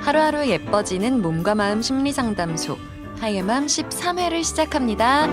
하루하루 예뻐지는 몸과 마음 심리상담소 하예맘 13회를 시작합니다.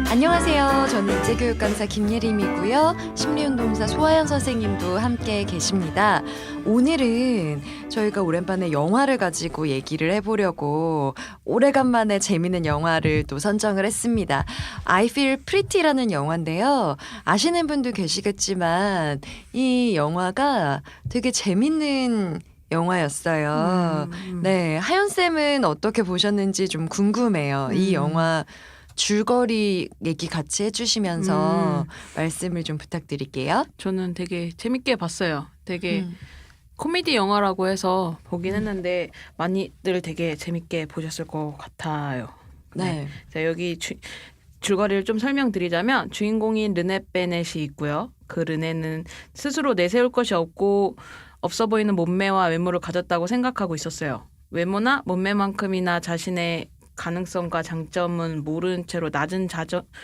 안녕하세요. 저는 인재교육강사 김예림이고요. 심리운동사 소아연 선생님도 함께 계십니다. 오늘은 저희가 오랜만에 영화를 가지고 얘기를 해보려고 오래간만에 재밌는 영화를 또 선정을 했습니다. I Feel Pretty라는 영화인데요. 아시는 분도 계시겠지만 이 영화가 되게 재밌는 영화였어요. 네, 하연쌤은 어떻게 보셨는지 좀 궁금해요. 이 영화 줄거리 얘기 같이 해주시면서 말씀을 좀 부탁드릴게요. 저는 되게 재밌게 봤어요. 되게 코미디 영화라고 해서 보긴 했는데 많이들 되게 재밌게 보셨을 것 같아요. 네. 자, 여기 줄거리를 좀 설명드리자면 주인공인 르네 베넷이 있고요. 그 르네는 스스로 내세울 것이 없어 보이는 몸매와 외모를 가졌다고 생각하고 있었어요. 외모나 몸매만큼이나 자신의 가능성과 장점은 모른 채로 낮은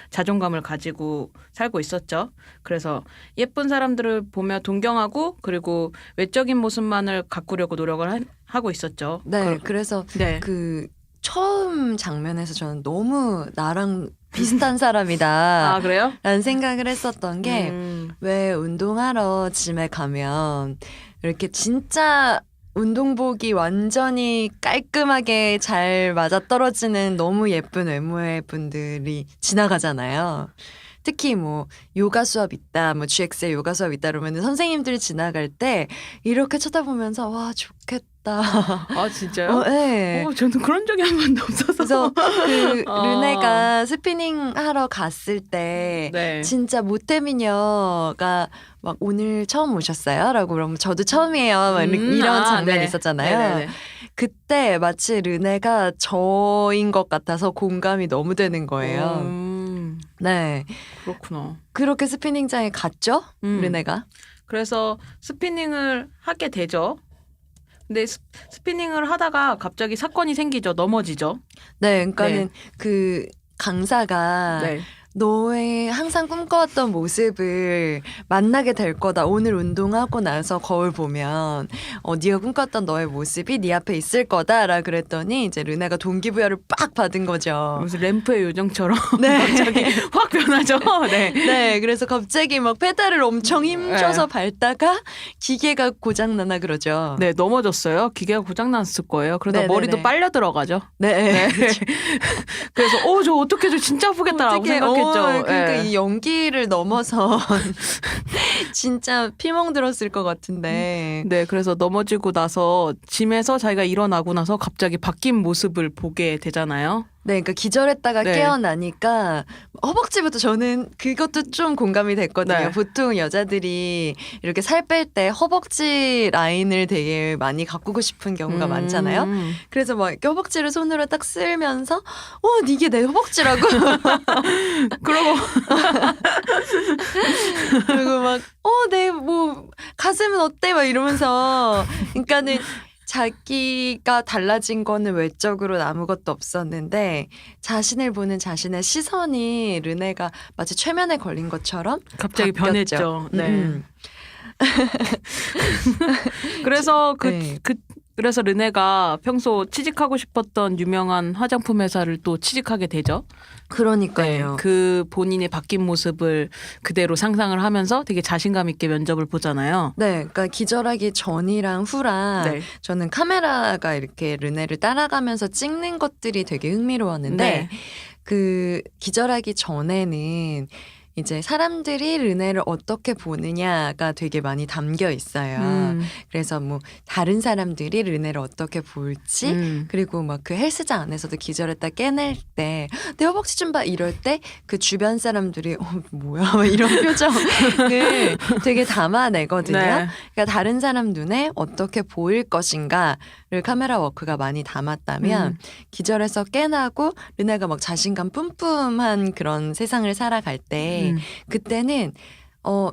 자존감을 가지고 살고 있었죠. 그래서 예쁜 사람들을 보며 동경하고 그리고 외적인 모습만을 가꾸려고 노력을 하고 있었죠. 네, 그래서 네. 그 처음 장면에서 저는 너무 나랑 비슷한 사람이다. 아, 그래요? 라는 생각을 했었던 게 왜 운동하러 짐에 가면 이렇게 진짜 운동복이 완전히 깔끔하게 잘 맞아떨어지는 너무 예쁜 외모의 분들이 지나가잖아요. 특히 뭐 요가 수업 있다, 뭐 GX의 요가 수업 있다 그러면 선생님들이 지나갈 때 이렇게 쳐다보면서 와 좋겠다. 아, 진짜요? 네. 저는 그런 적이 한 번도 없어서. 그래서 그 르네가 스피닝 하러 갔을 때 네. 진짜 모태미녀가 막 오늘 처음 오셨어요? 라고 그러면 저도 처음이에요. 막 이런 장면이 네. 있었잖아요. 네네네. 그때 마치 르네가 저인 것 같아서 공감이 너무 되는 거예요. 네. 그렇구나. 그렇게 스피닝장에 갔죠? 르네가. 그래서 스피닝을 하게 되죠. 근데 스피닝을 하다가 갑자기 사건이 생기죠. 넘어지죠. 네, 그러니까는 네. 그 강사가 네. 너의 항상 꿈꿔왔던 모습을 만나게 될 거다. 오늘 운동하고 나서 거울 보면 네가 꿈꿨던 너의 모습이 네 앞에 있을 거다라 그랬더니 이제 르네가 동기부여를 빡 받은 거죠. 무슨 램프의 요정처럼 네. 갑자기 확 변하죠. 네. 네, 그래서 갑자기 막 페달을 엄청 힘줘서 밟다가 기계가 고장나나 그러죠. 네, 넘어졌어요. 기계가 고장났을 거예요. 그러다 네네네. 머리도 빨려 들어가죠. 네. 그래서 저 어떻게 저 진짜 아프겠다라고 생각했죠. 그러니까 네. 이 연기를 넘어서 진짜 피멍 들었을 것 같은데. 네, 그래서 넘어지고 나서 짐에서 자기가 일어나고 나서 갑자기 바뀐 모습을 보게 되잖아요. 네, 그러니까 기절했다가 네. 깨어나니까 허벅지부터 저는 그것도 좀 공감이 됐거든요. 네. 보통 여자들이 이렇게 살 뺄 때 허벅지 라인을 되게 많이 가꾸고 싶은 경우가 많잖아요. 그래서 막 이렇게 허벅지를 손으로 딱 쓸면서 이게 내 허벅지라고. 그러고 그리고 막 내 뭐 가슴은 어때? 막 이러면서 그러니까는 자기가 달라진 거는 외적으로 아무것도 없었는데 자신을 보는 자신의 시선이 르네가 마치 최면에 걸린 것처럼 갑자기 바뀌었죠. 변했죠. 네. 그래서 네. 그래서 르네가 평소 취직하고 싶었던 유명한 화장품 회사를 또 취직하게 되죠. 그러니까요. 그 본인의 바뀐 모습을 그대로 상상을 하면서 되게 자신감 있게 면접을 보잖아요. 네, 그러니까 기절하기 전이랑 후랑 네. 저는 카메라가 이렇게 르네를 따라가면서 찍는 것들이 되게 흥미로웠는데 네. 그 기절하기 전에는 이제 사람들이 르네를 어떻게 보느냐가 되게 많이 담겨 있어요. 그래서 뭐 다른 사람들이 르네를 어떻게 볼지 그리고 막 그 헬스장 안에서도 기절했다 깨낼 때 내 허벅지 좀 봐 이럴 때 그 주변 사람들이 뭐야 막 이런 표정을 되게 담아내거든요. 네. 그러니까 다른 사람 눈에 어떻게 보일 것인가를 카메라 워크가 많이 담았다면 기절해서 깨나고 르네가 막 자신감 뿜뿜한 그런 세상을 살아갈 때 그때는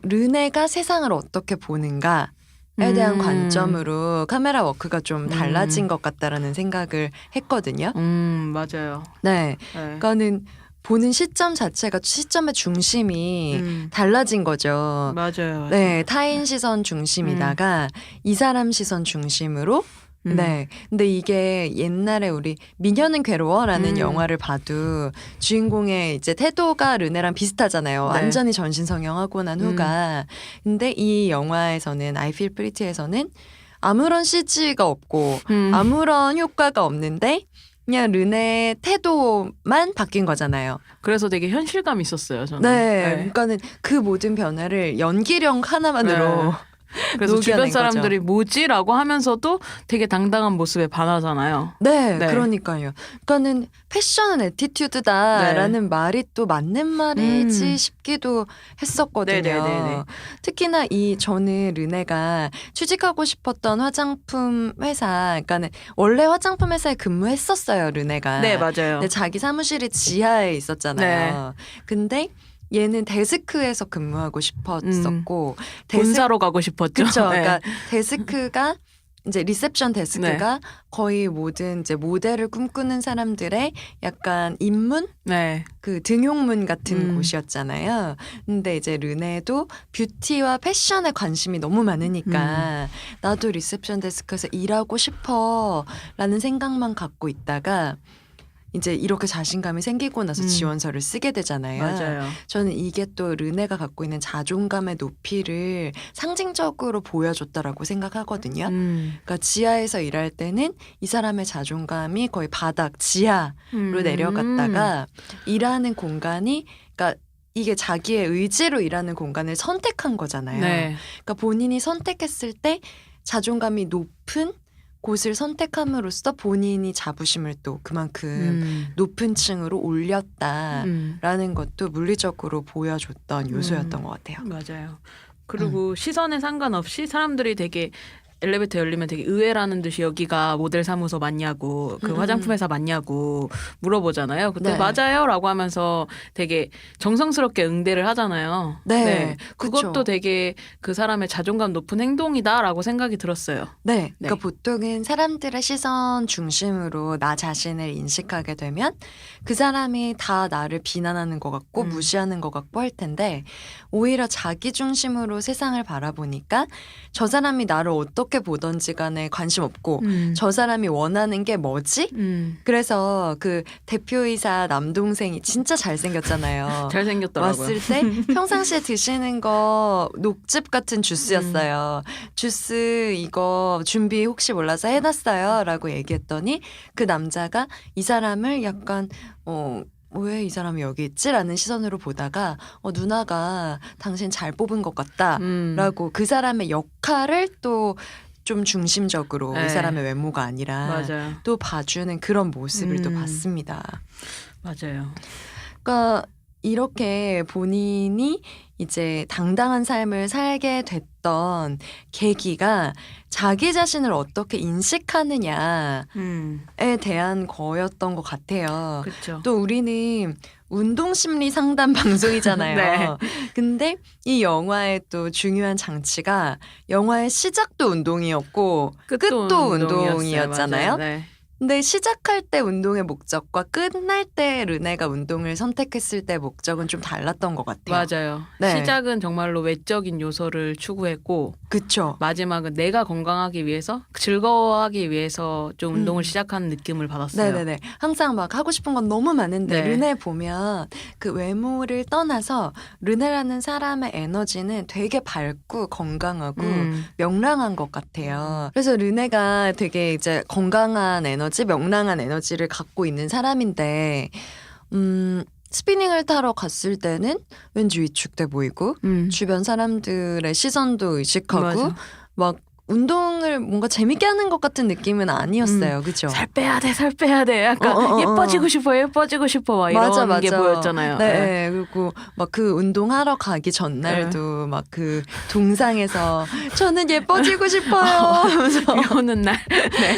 르네가 세상을 어떻게 보는가 에 대한 관점으로 카메라 워크가 좀 달라진 것 같다라는 생각을 했거든요. 맞아요. 네. 네. 그러니까는 보는 시점 자체가 시점의 중심이 달라진 거죠. 맞아요. 네, 타인 시선 중심이다가 이 사람 시선 중심으로 네. 근데 이게 옛날에 우리 미녀는 괴로워라는 영화를 봐도 주인공의 이제 태도가 르네랑 비슷하잖아요. 네. 완전히 전신성형하고 난 후가. 근데 이 영화에서는 I Feel Pretty에서는 아무런 CG가 없고 아무런 효과가 없는데 그냥 르네의 태도만 바뀐 거잖아요. 그래서 되게 현실감이 있었어요. 저는. 네. 그러니까는 그 모든 변화를 연기력 하나만으로 네. 그래서 주변 녹여낸 사람들이 뭐지라고 하면서도 되게 당당한 모습에 반하잖아요. 네, 네. 그러니까요. 그러니까는 패션은 애티튜드다라는 말이 또 맞는 말이지 싶기도 했었거든요. 네네네네. 특히나 저는 르네가 취직하고 싶었던 화장품 회사, 그러니까는 원래 화장품 회사에 근무했었어요, 르네가. 네, 맞아요. 근데 자기 사무실이 지하에 있었잖아요. 근데 얘는 데스크에서 근무하고 싶었었고 본사로 가고 싶었죠. 그렇죠. 네. 그러니까 데스크가 이제 리셉션 데스크가 거의 모든 이제 모델을 꿈꾸는 사람들의 약간 입문 네. 그 등용문 같은 곳이었잖아요. 근데 이제 르네도 뷰티와 패션에 관심이 너무 많으니까 나도 리셉션 데스크에서 일하고 싶어라는 생각만 갖고 있다가 이제 이렇게 자신감이 생기고 나서 지원서를 쓰게 되잖아요. 맞아요. 저는 이게 또 르네가 갖고 있는 자존감의 높이를 상징적으로 보여줬다라고 생각하거든요. 그러니까 지하에서 일할 때는 이 사람의 자존감이 거의 바닥 지하로 내려갔다가 일하는 공간이 그러니까 이게 자기의 의지로 일하는 공간을 선택한 거잖아요. 네. 그러니까 본인이 선택했을 때 자존감이 높은 곳을 선택함으로써 본인이 자부심을 또 그만큼 높은 층으로 올렸다라는 것도 물리적으로 보여줬던 요소였던 것 같아요. 맞아요. 그리고 시선에 상관없이 사람들이 되게 엘리베이터 열리면 되게 의외라는 듯이 여기가 모델 사무소 맞냐고 그 화장품 회사 맞냐고 물어보잖아요. 그때 네. 맞아요라고 하면서 되게 정성스럽게 응대를 하잖아요. 네, 그것도 그쵸. 되게 그 사람의 자존감 높은 행동이다라고 생각이 들었어요. 네, 그러니까 보통은 사람들의 시선 중심으로 나 자신을 인식하게 되면 그 사람이 다 나를 비난하는 것 같고 무시하는 것 같고 할 텐데 오히려 자기 중심으로 세상을 바라보니까 저 사람이 나를 어떻게 보던지 간에 관심 없고 저 사람이 원하는 게 뭐지? 그래서 그 대표이사 남동생이 진짜 잘생겼잖아요. 잘생겼더라고요. 왔을 때 평상시에 드시는 거 녹즙 같은 주스였어요. 주스 이거 준비 혹시 몰라서 해놨어요 라고 얘기했더니 그 남자가 이 사람을 약간 왜 이 사람이 여기 있지? 라는 시선으로 보다가 누나가 당신 잘 뽑은 것 같다 라고 그 사람의 역할을 또 좀 중심적으로 네. 이 사람의 외모가 아니라 맞아요. 또 봐주는 그런 모습을 또 봤습니다. 맞아요. 그러니까 이렇게 본인이 이제 당당한 삶을 살게 됐던 계기가 자기 자신을 어떻게 인식하느냐에 대한 거였던 것 같아요. 그렇죠. 또 우리는 운동심리 상담 방송이잖아요. 네. 근데 이 영화의 또 중요한 장치가 영화의 시작도 운동이었고 끝도 운동이었잖아요. 네. 근데 시작할 때 운동의 목적과 끝날 때 르네가 운동을 선택했을 때 목적은 좀 달랐던 것 같아요. 맞아요. 네. 시작은 정말로 외적인 요소를 추구했고 그쵸. 마지막은 내가 건강하기 위해서 즐거워하기 위해서 좀 운동을 시작하는 느낌을 받았어요. 네네네. 항상 막 하고 싶은 건 너무 많은데 네. 르네 보면 그 외모를 떠나서 르네라는 사람의 에너지는 되게 밝고 건강하고 명랑한 것 같아요. 그래서 르네가 되게 이제 건강한 에너지, 명랑한 에너지를 갖고 있는 사람인데 스피닝을 타러 갔을 때는 왠지 위축돼 보이고 주변 사람들의 시선도 의식하고 맞아. 막 운동을 뭔가 재밌게 하는 것 같은 느낌은 아니었어요. 그죠? 살 빼야 돼, 살 빼야 돼. 약간 예뻐지고 싶어, 예뻐지고 싶어. 막 이런 게 보였잖아요. 네, 그리고 막 그 운동하러 가기 전날도 막 그 동상에서 저는 예뻐지고 싶어요. 하면서 비 오는 날.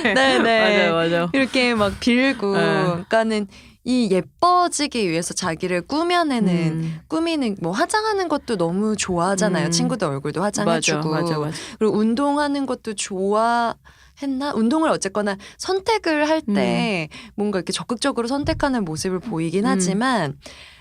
네. 맞아요. 이렇게 막 빌고, 그러니까는 이 예뻐지기 위해서 자기를 꾸미는 뭐 화장하는 것도 너무 좋아하잖아요. 친구들 얼굴도 화장해주고 맞아. 그리고 운동하는 것도 했나? 운동을 어쨌거나 선택을 할 때 뭔가 이렇게 적극적으로 선택하는 모습을 보이긴 하지만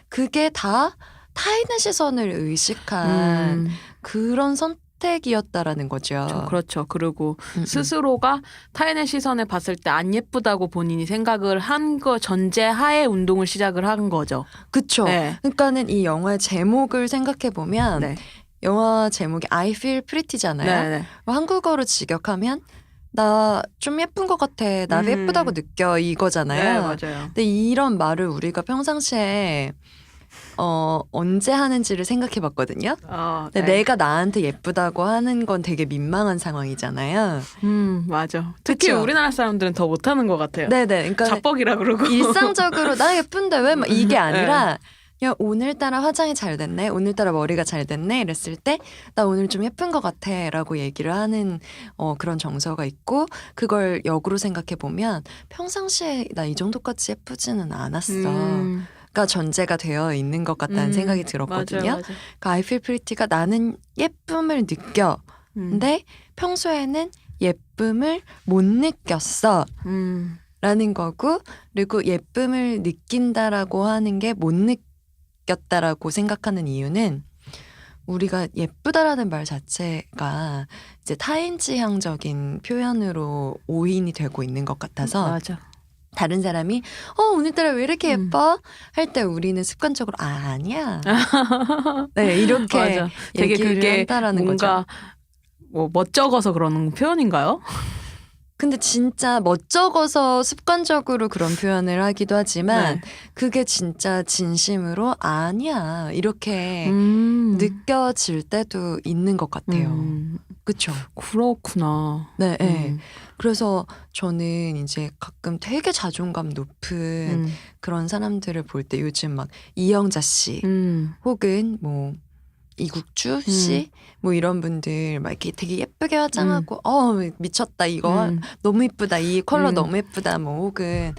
그게 다 타인의 시선을 의식한 그런 선택이었다라는 거죠. 그렇죠. 그리고 스스로가 타인의 시선을 봤을 때 안 예쁘다고 본인이 생각을 한 거 전제하에 운동을 시작을 한 거죠. 그쵸. 네. 그러니까는 이 영화의 제목을 생각해 보면 네. 영화 제목이 I Feel Pretty잖아요. 네. 한국어로 직역하면 나 좀 예쁜 것 같아. 나 예쁘다고 느껴 이거잖아요. 네, 맞아요. 근데 이런 말을 우리가 평상시에 언제 하는지를 생각해 봤거든요. 근데 네. 내가 나한테 예쁘다고 하는 건 되게 민망한 상황이잖아요. 맞아. 특히 그쵸? 우리나라 사람들은 더 못하는 것 같아요. 네네. 그러니까 자뻑이라 그러고. 일상적으로 나 예쁜데 왜 막 이게 아니라 야 오늘따라 화장이 잘 됐네. 오늘따라 머리가 잘 됐네. 이랬을 때 나 오늘 좀 예쁜 것 같아 라고 얘기를 하는 그런 정서가 있고 그걸 역으로 생각해 보면 평상시에 나 이 정도까지 예쁘지는 않았어. 가 전제가 되어 있는 것 같다는 생각이 들었거든요. 맞아요. 그러니까 I feel pretty가 나는 예쁨을 느껴. 근데 평소에는 예쁨을 못 느꼈어. 라는 거고 그리고 예쁨을 느낀다라고 하는 게 못 느꼈다라고 생각하는 이유는 우리가 예쁘다라는 말 자체가 이제 타인지향적인 표현으로 오인이 되고 있는 것 같아서 맞아. 다른 사람이 오늘따라 왜 이렇게 예뻐? 할 때 우리는 습관적으로 아니야. 네, 이렇게 맞아. 되게 얘기를 그게 한다라는 뭔가 거죠. 뭐 멋쩍어서 그러는 표현인가요? 근데 진짜 멋쩍어서 습관적으로 그런 표현을 하기도 하지만 그게 진짜 진심으로 아니야. 이렇게 느껴질 때도 있는 것 같아요. 그쵸? 그렇구나. 네, 네. 그래서 저는 이제 가끔 되게 자존감 높은 그런 사람들을 볼 때 요즘 막 이영자 씨 혹은 뭐 이국주 씨 뭐 이런 분들 막 이렇게 되게 예쁘게 화장하고 미쳤다 이거 너무 예쁘다 이 컬러 너무 예쁘다 뭐 혹은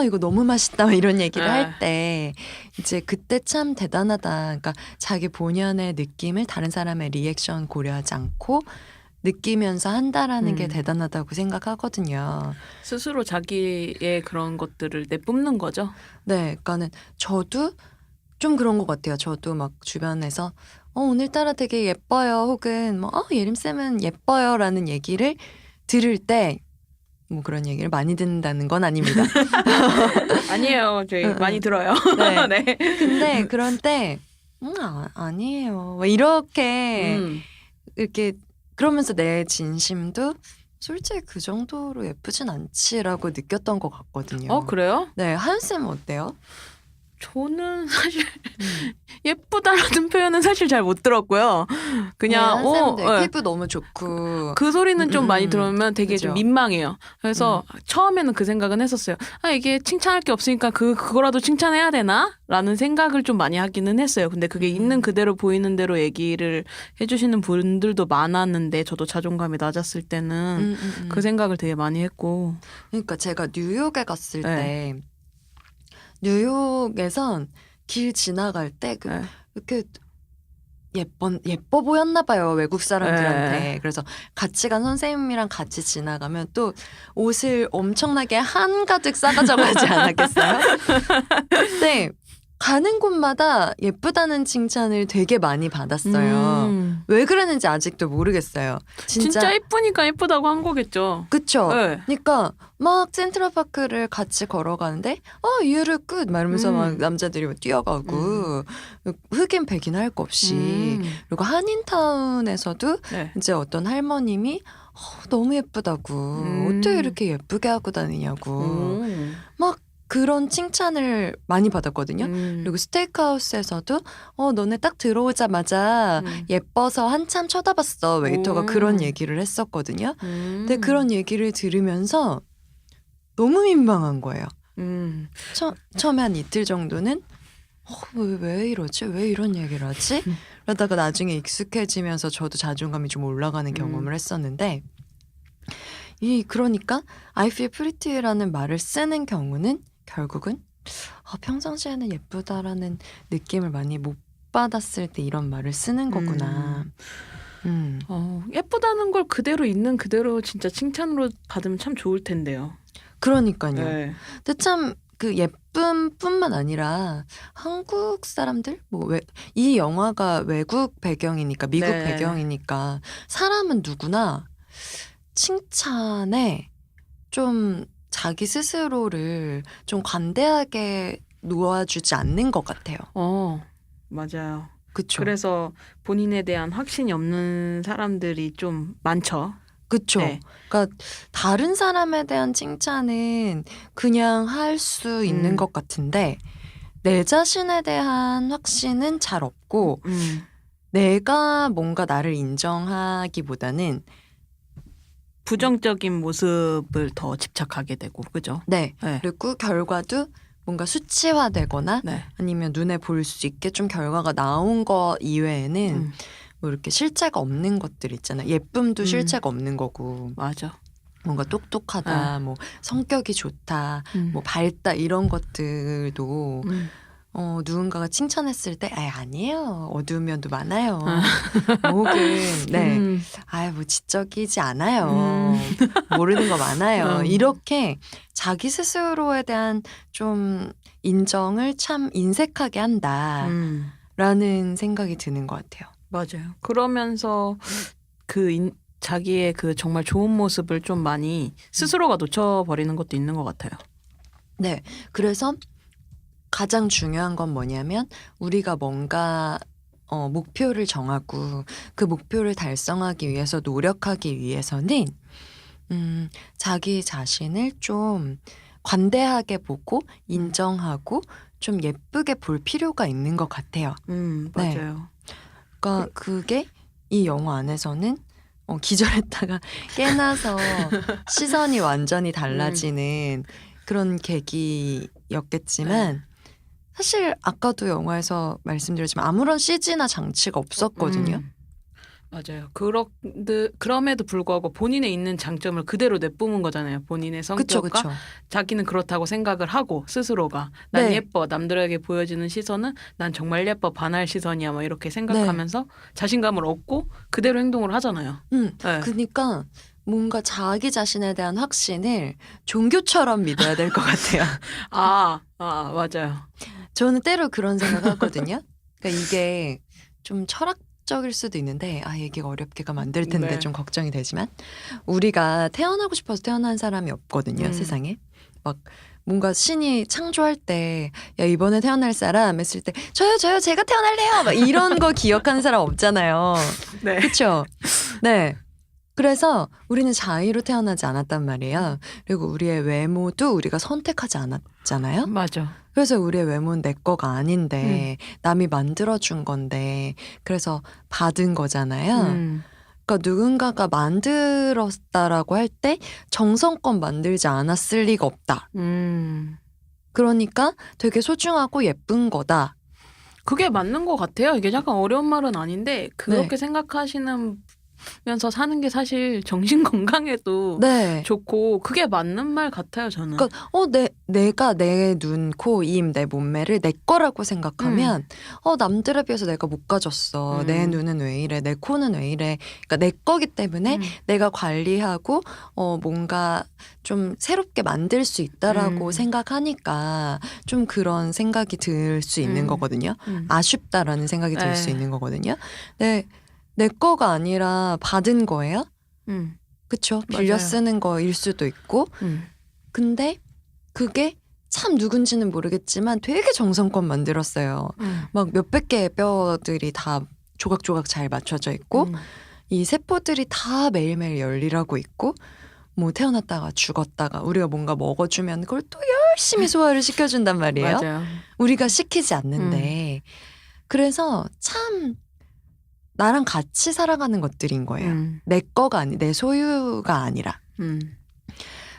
이거 너무 맛있다 이런 얘기를 할 때 이제 그때 참 대단하다. 그러니까 자기 본연의 느낌을 다른 사람의 리액션 고려하지 않고 느끼면서 한다라는 게 대단하다고 생각하거든요. 스스로 자기의 그런 것들을 내뿜는 거죠. 네, 그러니까는 저도 좀 그런 것 같아요. 저도 막 주변에서 오늘따라 되게 예뻐요. 혹은 뭐 예림쌤은 예뻐요라는 얘기를 들을 때 뭐 그런 얘기를 많이 듣는다는 건 아닙니다. 아니에요. 저희 많이 들어요. 네. 네. 근데 그런 때 아니에요. 막 이렇게 이렇게 그러면서 내 진심도 솔직히 그 정도로 예쁘진 않지라고 느꼈던 것 같거든요. 그래요? 네, 하연쌤은 어때요? 저는 사실 예쁘다라는 표현은 사실 잘 못 들었고요. 그냥 하연쌤도 피부 너무 좋고 그 소리는 좀 많이 들으면 되게 그죠? 좀 민망해요. 그래서 처음에는 그 생각은 했었어요. 이게 칭찬할 게 없으니까 그거라도 칭찬해야 되나? 라는 생각을 좀 많이 하기는 했어요. 근데 그게 있는 그대로 보이는 대로 얘기를 해주시는 분들도 많았는데 저도 자존감이 낮았을 때는 그 생각을 되게 많이 했고. 그러니까 제가 뉴욕에 갔을 때 뉴욕에선 길 지나갈 때 이렇게 예뻐 보였나 봐요. 외국 사람들한테. 그래서 같이 간 선생님이랑 같이 지나가면 또 옷을 엄청나게 한가득 싸가지고 하지 않았겠어요? 네. 가는 곳마다 예쁘다는 칭찬을 되게 많이 받았어요. 왜 그랬는지 아직도 모르겠어요. 진짜 예쁘니까 예쁘다고 한 거겠죠. 그쵸? 네. 그러니까 막 센트럴파크를 같이 걸어가는데 you look good 말하면서 막 남자들이 막 뛰어가고 흑인 백인 할 거 없이 그리고 한인타운에서도 이제 어떤 할머님이 너무 예쁘다고 어떻게 이렇게 예쁘게 하고 다니냐고 막 그런 칭찬을 많이 받았거든요. 그리고 스테이크하우스에서도 너네 딱 들어오자마자 예뻐서 한참 쳐다봤어. 웨이터가 그런 얘기를 했었거든요. 근데 그런 얘기를 들으면서 너무 민망한 거예요. 처음에 한 이틀 정도는 왜 이러지? 왜 이런 얘기를 하지? 그러다가 나중에 익숙해지면서 저도 자존감이 좀 올라가는 경험을 했었는데 그러니까 I feel pretty라는 말을 쓰는 경우는 결국은 평상시에는 예쁘다라는 느낌을 많이 못 받았을 때 이런 말을 쓰는 거구나. 예쁘다는 걸 그대로 있는 그대로 진짜 칭찬으로 받으면 참 좋을 텐데요. 그러니까요. 네. 근데 참 그 예쁨뿐만 아니라 한국 사람들 이 영화가 외국 배경이니까 미국 네. 배경이니까 사람은 누구나 칭찬에 좀 자기 스스로를 좀 관대하게 놓아주지 않는 것 같아요. 맞아요. 그쵸? 그래서 본인에 대한 확신이 없는 사람들이 좀 많죠. 그쵸? 네. 그러니까 다른 사람에 대한 칭찬은 그냥 할 수 있는 것 같은데 내 자신에 대한 확신은 잘 없고 내가 뭔가 나를 인정하기보다는 부정적인 모습을 더 집착하게 되고, 그죠? 네. 네. 그리고 결과도 뭔가 수치화되거나 네. 아니면 눈에 볼 수 있게 좀 결과가 나온 거 이외에는 뭐 이렇게 실체가 없는 것들 있잖아요. 예쁨도 실체가 없는 거고 맞아. 뭔가 똑똑하다, 뭐 성격이 좋다, 뭐 밝다 이런 것들도 누군가가 칭찬했을 때 아니에요. 어두운 면도 많아요. 혹은 뭐 지적이지 않아요. 모르는 거 많아요. 이렇게 자기 스스로에 대한 좀 인정을 참 인색하게 한다라는 생각이 드는 것 같아요. 맞아요. 그러면서 자기의 그 정말 좋은 모습을 좀 많이 스스로가 놓쳐버리는 것도 있는 것 같아요. 네. 그래서 가장 중요한 건 뭐냐면 우리가 뭔가 목표를 정하고 그 목표를 달성하기 위해서 노력하기 위해서는 자기 자신을 좀 관대하게 보고 인정하고 좀 예쁘게 볼 필요가 있는 것 같아요. 맞아요. 그러니까 그게 이 영화 안에서는 기절했다가 깨나서 시선이 완전히 달라지는 그런 계기였겠지만 사실 아까도 영화에서 말씀드렸지만 아무런 CG나 장치가 없었거든요. 맞아요. 그럼에도 불구하고 본인의 있는 장점을 그대로 내뿜은 거잖아요. 본인의 성격과 그쵸. 자기는 그렇다고 생각을 하고 스스로가 난 네. 예뻐. 남들에게 보여지는 시선은 난 정말 예뻐. 반할 시선이야. 막 이렇게 생각하면서 자신감을 얻고 그대로 행동을 하잖아요. 네. 그러니까 뭔가 자기 자신에 대한 확신을 종교처럼 믿어야 될 것 같아요. 맞아요. 저는 때로 그런 생각하거든요. 그러니까 이게 좀 철학적일 수도 있는데 얘기가 어렵게가 만들 텐데 네. 좀 걱정이 되지만 우리가 태어나고 싶어서 태어난 사람이 없거든요. 세상에. 막 뭔가 신이 창조할 때 야 이번에 태어날 사람 했을 때 저요 제가 태어날래요 막 이런 거 기억하는 사람 없잖아요. 네. 그렇죠? 네. 그래서 우리는 자의로 태어나지 않았단 말이에요. 그리고 우리의 외모도 우리가 선택하지 않았잖아요. 맞아. 그래서 우리의 외모는 내 거가 아닌데 남이 만들어준 건데 그래서 받은 거잖아요. 그러니까 누군가가 만들었다라고 할 때 정성껏 만들지 않았을 리가 없다. 그러니까 되게 소중하고 예쁜 거다. 그게 맞는 것 같아요. 이게 약간 어려운 말은 아닌데 그렇게 생각하시는 면서 사는 게 사실 정신 건강에도 좋고 그게 맞는 말 같아요. 저는. 그러니까 내가 내 눈, 코, 입, 내 몸매를 내 거라고 생각하면 남들에 비해서 내가 못 가졌어. 내 눈은 왜 이래? 내 코는 왜 이래? 그러니까 내 거기 때문에 내가 관리하고 뭔가 좀 새롭게 만들 수 있다라고 생각하니까 좀 그런 생각이 들 수 있는 거거든요. 아쉽다라는 생각이 들 수 있는 거거든요. 내 거가 아니라 받은 거예요? 그쵸? 빌려 쓰는 거일 수도 있고. 근데 그게 참 누군지는 모르겠지만 되게 정성껏 만들었어요. 막 몇백 개의 뼈들이 다 조각조각 잘 맞춰져 있고 이 세포들이 다 매일매일 열일하고 있고 뭐 태어났다가 죽었다가 우리가 뭔가 먹어주면 그걸 또 열심히 소화를 시켜준단 말이에요. 맞아요. 우리가 시키지 않는데 그래서 참 나랑 같이 살아가는 것들인 거예요. 내 거가 내 소유가 아니라.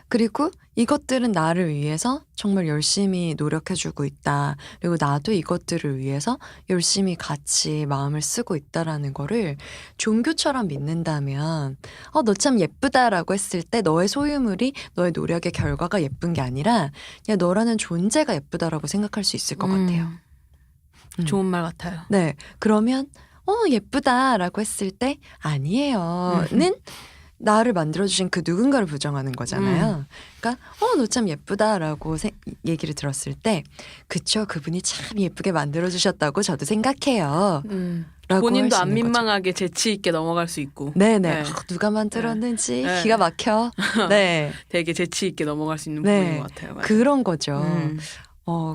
그리고 이것들은 나를 위해서 정말 열심히 노력해주고 있다. 그리고 나도 이것들을 위해서 열심히 같이 마음을 쓰고 있다라는 거를 종교처럼 믿는다면 너 참 예쁘다라고 했을 때 너의 소유물이 너의 노력의 결과가 예쁜 게 아니라 그냥 너라는 존재가 예쁘다라고 생각할 수 있을 것 같아요. 좋은 말 같아요. 네. 그러면 예쁘다라고 했을 때 아니에요는 나를 만들어주신 그 누군가를 부정하는 거잖아요. 그러니까 너 참 예쁘다라고 얘기를 들었을 때 그쵸, 그분이 참 예쁘게 만들어주셨다고 저도 생각해요. 라고 본인도 할 수 안 있는 거죠. 민망하게 재치 있게 넘어갈 수 있고. 네네. 네. 누가 만들었는지 네. 기가 막혀. 네. 되게 재치 있게 넘어갈 수 있는 네. 부분인 것 같아요. 맞아요. 그런 거죠. 음.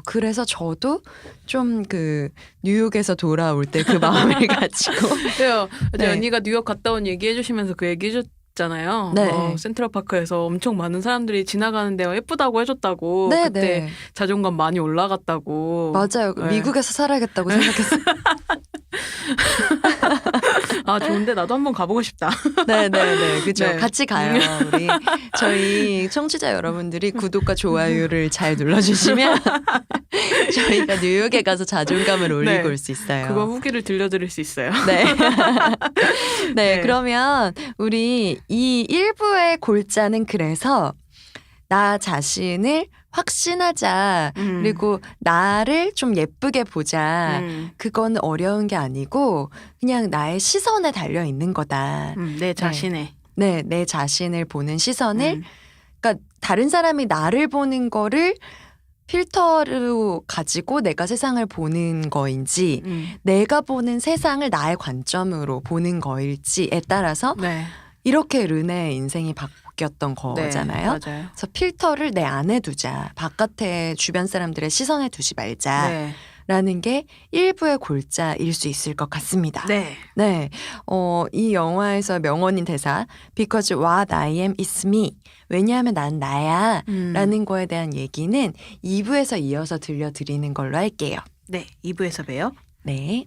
그래서 저도 좀 그 뉴욕에서 돌아올 때 그 마음을 가지고. 그래요. 어제 네. 언니가 뉴욕 갔다 온 얘기해 주시면서 그 얘기 해줬잖아요. 네. 센트럴파크에서 엄청 많은 사람들이 지나가는데 예쁘다고 해줬다고. 네, 그때 네. 자존감 많이 올라갔다고. 맞아요. 네. 미국에서 살아야겠다고 생각했어요. 아 좋은데 나도 한번 가보고 싶다. 네네네. 그죠. 네. 같이 가요. 우리 저희 청취자 여러분들이 구독과 좋아요를 잘 눌러주시면 저희가 뉴욕에 가서 자존감을 올리고 네. 올 수 있어요. 그거 후기를 들려드릴 수 있어요. 네. 네. 네. 그러면 우리 이 1부의 골자는 그래서 나 자신을 확신하자. 그리고 나를 좀 예쁘게 보자. 그건 어려운 게 아니고 그냥 나의 시선에 달려 있는 거다. 내 자신의. 네, 내 자신을 보는 시선을 그러니까 다른 사람이 나를 보는 거를 필터로 가지고 내가 세상을 보는 거인지 내가 보는 세상을 나의 관점으로 보는 거일지에 따라서 네. 이렇게 르네의 인생이 바뀌었던 거잖아요. 네, 맞아요. 그래서 필터를 내 안에 두자. 바깥에 주변 사람들의 시선에 두지 말자. 네. 라는 게 일부의 골자일 수 있을 것 같습니다. 네. 네. 이 영화에서 명언인 대사 Because what I am is me. 왜냐하면 난 나야. 라는 거에 대한 얘기는 2부에서 이어서 들려드리는 걸로 할게요. 네. 2부에서 봬요. 네.